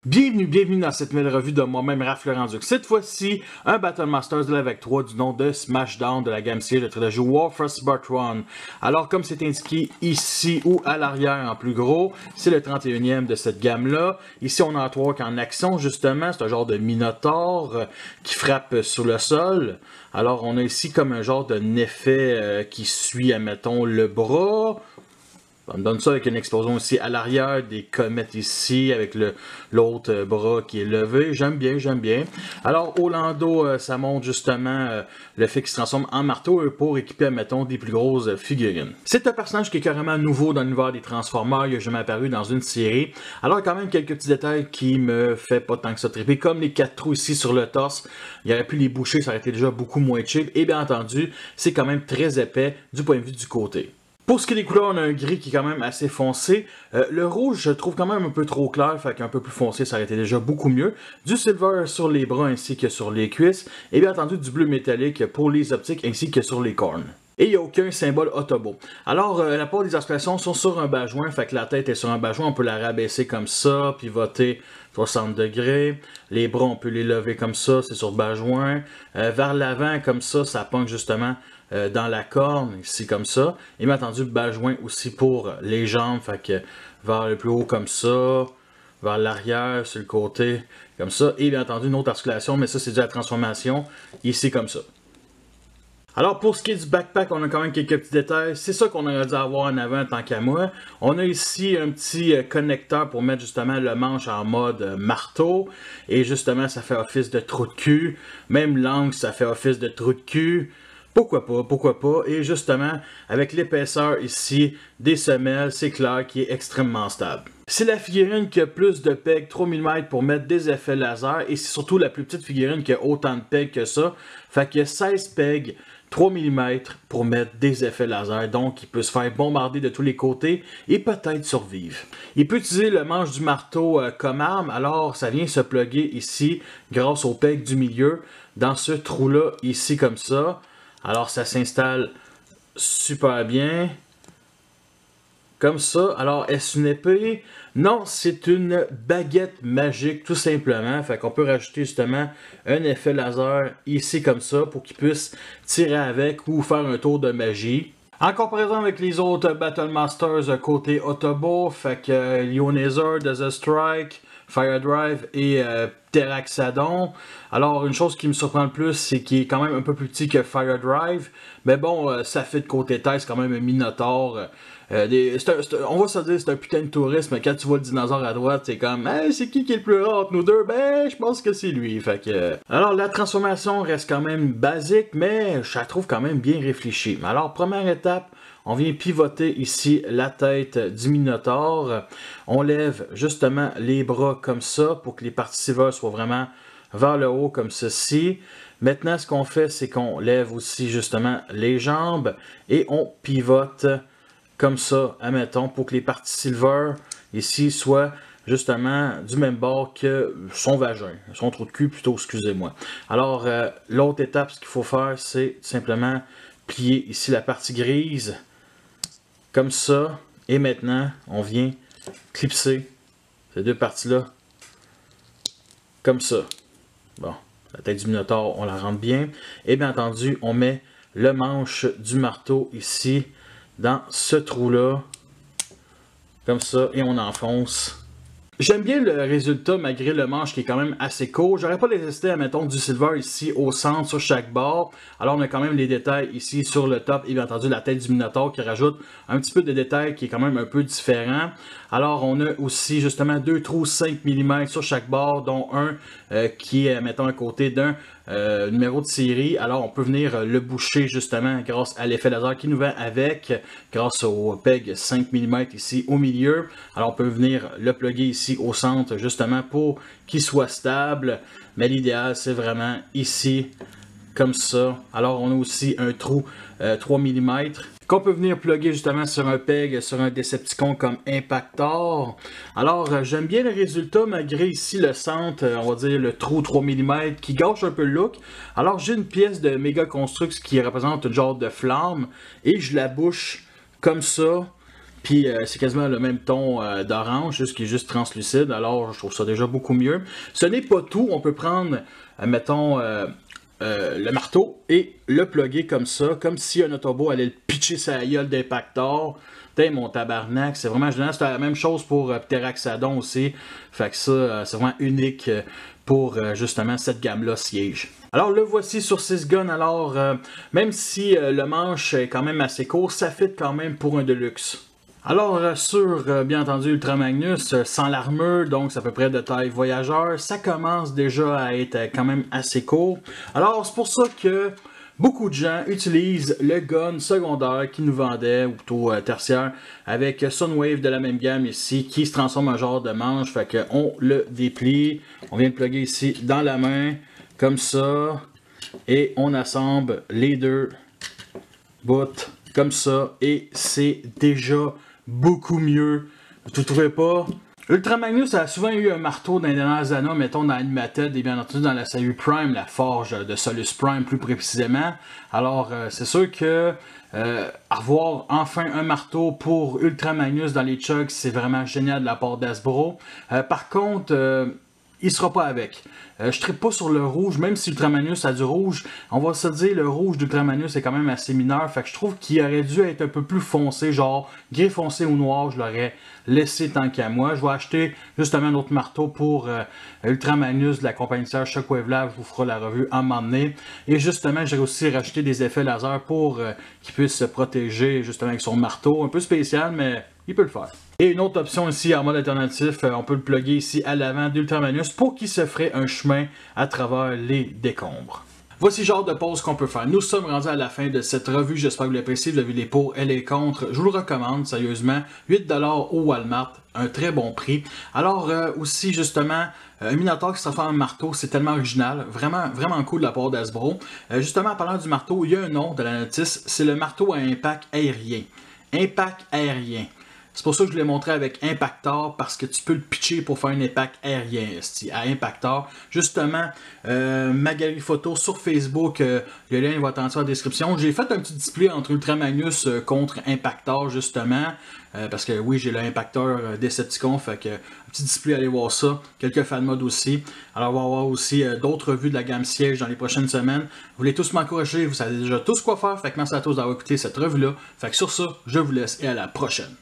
Bienvenue dans cette nouvelle revue de moi-même, Raph Laurent-Duc. Cette fois-ci, un Battle Masters de l'Avec 3 du nom de Smashdown de la gamme siège de trilogie Warfrost Part 1. Alors, comme c'est indiqué ici ou à l'arrière en plus gros, c'est le 31e de cette gamme-là. Ici, on a un Twark en action, justement. C'est un genre de Minotaur qui frappe sur le sol. Alors, on a ici comme un genre de effet qui suit, admettons, le bras. On donne ça avec une explosion aussi à l'arrière, des comètes ici, avec l'autre bras qui est levé. J'aime bien. Alors, Orlando, ça montre justement le fait qu'il se transforme en marteau pour équiper, mettons, des plus grosses figurines. C'est un personnage qui est carrément nouveau dans l'univers des Transformers. Il n'a jamais apparu dans une série. Alors, quand même, quelques petits détails qui me fait pas tant que ça triper. Comme les 4 trous ici sur le torse. Il aurait pu les boucher, ça aurait été déjà beaucoup moins cheap. Et bien entendu, c'est quand même très épais du point de vue du côté. Pour ce qui est des couleurs, on a un gris qui est quand même assez foncé. Le rouge, je trouve quand même un peu trop clair, fait qu'un peu plus foncé, ça aurait été déjà beaucoup mieux. Du silver sur les bras ainsi que sur les cuisses. Et bien entendu, du bleu métallique pour les optiques ainsi que sur les cornes. Et il n'y a aucun symbole Autobot. Alors, la part des articulations sont sur un bas-joint, fait que la tête est sur un bas-joint, on peut la rabaisser comme ça, pivoter 60 degrés. Les bras, on peut les lever comme ça, c'est sur le bas-joint. Vers l'avant, comme ça pointe justement dans la corne, ici comme ça. Et bien entendu, bas-joint aussi pour les jambes, fait que vers le plus haut comme ça, vers l'arrière, sur le côté, comme ça. Et bien entendu, une autre articulation, mais ça c'est dû à la transformation, ici comme ça. Alors pour ce qui est du backpack, on a quand même quelques petits détails. C'est ça qu'on aurait dû avoir en avant tant qu'à moi. On a ici un petit connecteur pour mettre justement le manche en mode marteau. Et justement, ça fait office de trou de cul. Même l'angle, ça fait office de trou de cul. Pourquoi pas. Et justement, avec l'épaisseur ici des semelles, c'est clair qu'il est extrêmement stable. C'est la figurine qui a plus de pegs, 3 mm pour mettre des effets laser. Et c'est surtout la plus petite figurine qui a autant de pegs que ça. Fait qu'il y a 16 pegs, 3 mm pour mettre des effets laser. Donc, il peut se faire bombarder de tous les côtés et peut-être survivre. Il peut utiliser le manche du marteau comme arme. Alors, ça vient se plugger ici grâce au peg du milieu dans ce trou-là, ici comme ça. Alors, ça s'installe super bien. Comme ça. Alors, est-ce une épée? Non, c'est une baguette magique, tout simplement. Fait qu'on peut rajouter justement un effet laser ici comme ça pour qu'il puisse tirer avec ou faire un tour de magie. En comparaison avec les autres Battle Masters côté Autobot, fait que Ionizor, The Strike, Fire Drive et Teraxadon. Alors, une chose qui me surprend le plus, c'est qu'il est quand même un peu plus petit que Fire Drive. Mais bon, ça fait de côté tête, c'est quand même un Minotaur. On va se dire c'est un putain de touriste, mais quand tu vois le dinosaure à droite, c'est comme hey, c'est qui est le plus rare entre nous deux? Ben, je pense que c'est lui. Fait que, alors, la transformation reste quand même basique, mais je la trouve quand même bien réfléchie. Alors, première étape, on vient pivoter ici la tête du Minotaur. On lève justement les bras comme ça pour que les parties silver soient vraiment vers le haut comme ceci. Maintenant, ce qu'on fait, c'est qu'on lève aussi justement les jambes et on pivote comme ça, admettons, pour que les parties silver ici soient justement du même bord que son vagin, son trou de cul plutôt, excusez-moi. Alors, l'autre étape, ce qu'il faut faire, c'est simplement plier ici la partie grise comme ça, et maintenant, on vient clipser ces deux parties-là, comme ça. Bon, la tête du Minotaur, on la rentre bien. Et bien entendu, on met le manche du marteau ici, dans ce trou-là, comme ça, et on enfonce. J'aime bien le résultat malgré le manche qui est quand même assez court. J'aurais pas détesté, mettons, du silver ici au centre sur chaque bord. Alors on a quand même les détails ici sur le top et bien entendu la tête du Minotaur qui rajoute un petit peu de détails qui est quand même un peu différent. Alors on a aussi justement deux trous 5 mm sur chaque bord, dont un qui est, mettons, à côté d'un numéro de série. Alors on peut venir le boucher justement grâce à l'effet laser qui nous vient avec, grâce au peg 5 mm ici au milieu. Alors on peut venir le plugger ici au centre justement pour qu'il soit stable, mais l'idéal c'est vraiment ici comme ça. Alors on a aussi un trou 3 mm qu'on peut venir plugger justement sur un peg, sur un Decepticon comme Impactor. Alors j'aime bien le résultat malgré ici le centre, on va dire le trou 3 mm qui gâche un peu le look. Alors j'ai une pièce de Megaconstrux qui représente un genre de flamme et je la bouche comme ça. Puis c'est quasiment le même ton d'orange, juste qui est juste translucide. Alors je trouve ça déjà beaucoup mieux. Ce n'est pas tout. On peut prendre, mettons, le marteau et le plugger comme ça, comme si un Autobot allait le pitcher sa gueule d'Impactor. Putain, mon tabarnak, c'est vraiment génial. C'est la même chose pour Pteraxadon aussi. Fait que ça, c'est vraiment unique pour justement cette gamme-là Siege. Alors le voici sur 6 guns. Alors même si le manche est quand même assez court, ça fit quand même pour un Deluxe. Alors sur bien entendu Ultra Magnus, sans l'armure, donc c'est à peu près de taille voyageur, ça commence déjà à être quand même assez court. Alors c'est pour ça que beaucoup de gens utilisent le gun secondaire qui nous vendait, ou plutôt tertiaire, avec Sunwave de la même gamme ici, qui se transforme en genre de manche. Fait qu'on le déplie, on vient le plugger ici dans la main, comme ça, et on assemble les deux bouts comme ça, et c'est déjà beaucoup mieux. Vous ne trouvez pas? Ultra Magnus a souvent eu un marteau dans les dernières années, mettons dans Animated et bien entendu dans la série Prime, la forge de Solus Prime plus précisément. Alors c'est sûr que avoir enfin un marteau pour Ultra Magnus dans les chugs, c'est vraiment génial de la part d'Hasbro. Par contre, il sera pas avec. Je ne trippe pas sur le rouge, même si Ultra Magnus a du rouge. On va se dire, le rouge d'Ultra Magnus est quand même assez mineur. Fait que je trouve qu'il aurait dû être un peu plus foncé, genre gris foncé ou noir, je l'aurais laissé tant qu'à moi. Je vais acheter justement un autre marteau pour Ultra Magnus de la compagnie Shockwave Lab. Je vous ferai la revue à un moment donné. Et justement, j'ai aussi racheté des effets laser pour qu'il puisse se protéger justement avec son marteau. Un peu spécial, mais il peut le faire. Et une autre option ici en mode alternatif, on peut le plugger ici à l'avant d'Ultra Magnus pour qu'il se ferait un chemin à travers les décombres. Voici le genre de pause qu'on peut faire. Nous sommes rendus à la fin de cette revue. J'espère que vous l'appréciez. Vous avez les pour et les contre. Je vous le recommande, sérieusement. 8$ au Walmart. Un très bon prix. Alors, aussi, justement, un Minotaur qui se transforme en marteau, c'est tellement original. Vraiment, vraiment cool de la part d'Hasbro. Justement, en parlant du marteau, il y a un nom de la notice. C'est le marteau à impact aérien. Impact aérien. C'est pour ça que je l'ai montré avec Impactor, parce que tu peux le pitcher pour faire un impact aérien à Impactor. Justement, ma galerie photo sur Facebook, le lien va être en description. J'ai fait un petit display entre Ultra Magnus contre Impactor, justement. Parce que oui, j'ai l'Impactor Decepticon, fait que un petit display, allez voir ça. Quelques fan modes aussi. Alors, on va avoir aussi d'autres revues de la gamme Siege dans les prochaines semaines. Vous voulez tous m'encourager, vous savez déjà tous quoi faire. Fait que merci à tous d'avoir écouté cette revue-là. Fait que sur ça, je vous laisse et à la prochaine.